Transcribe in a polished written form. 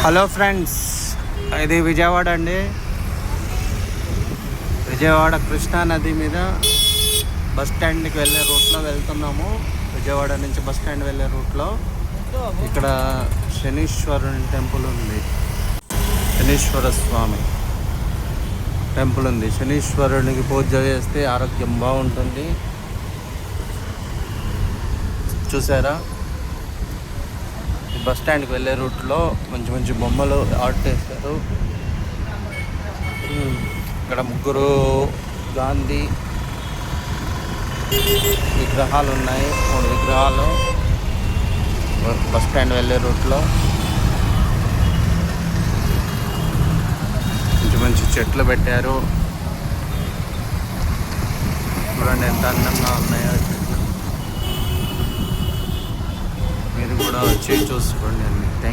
Hello friends, ఇది విజయవాడ అండి. విజయవాడ కృష్ణా నది మీద బస్ స్టాండ్కి వెళ్ళే రూట్లో వెళ్తున్నాము. విజయవాడ నుంచి బస్ స్టాండ్ వెళ్ళే రూట్లో ఇక్కడ శనీశ్వరుని టెంపుల్ ఉంది. శనీశ్వర స్వామి టెంపుల్ ఉంది. శనీశ్వరునికి పూజ చేస్తే ఆరోగ్యం బాగుంటుంది. చూసారా, ఈ బస్ స్టాండ్కి వెళ్ళే రూట్లో మంచి మంచి బొమ్మలు ఆర్ట్ చేశారు. ఇక్కడ ముగ్గురు గాంధీ విగ్రహాలు ఉన్నాయి. 3 విగ్రహాలు బస్ స్టాండ్ వెళ్ళే రూట్లో. మంచి మంచి చెట్లు పెట్టారు. చూడండి ఎంత అందంగా ఉన్నాయో చెట్లు. మీరు కూడా వచ్చి చూసుకోండి.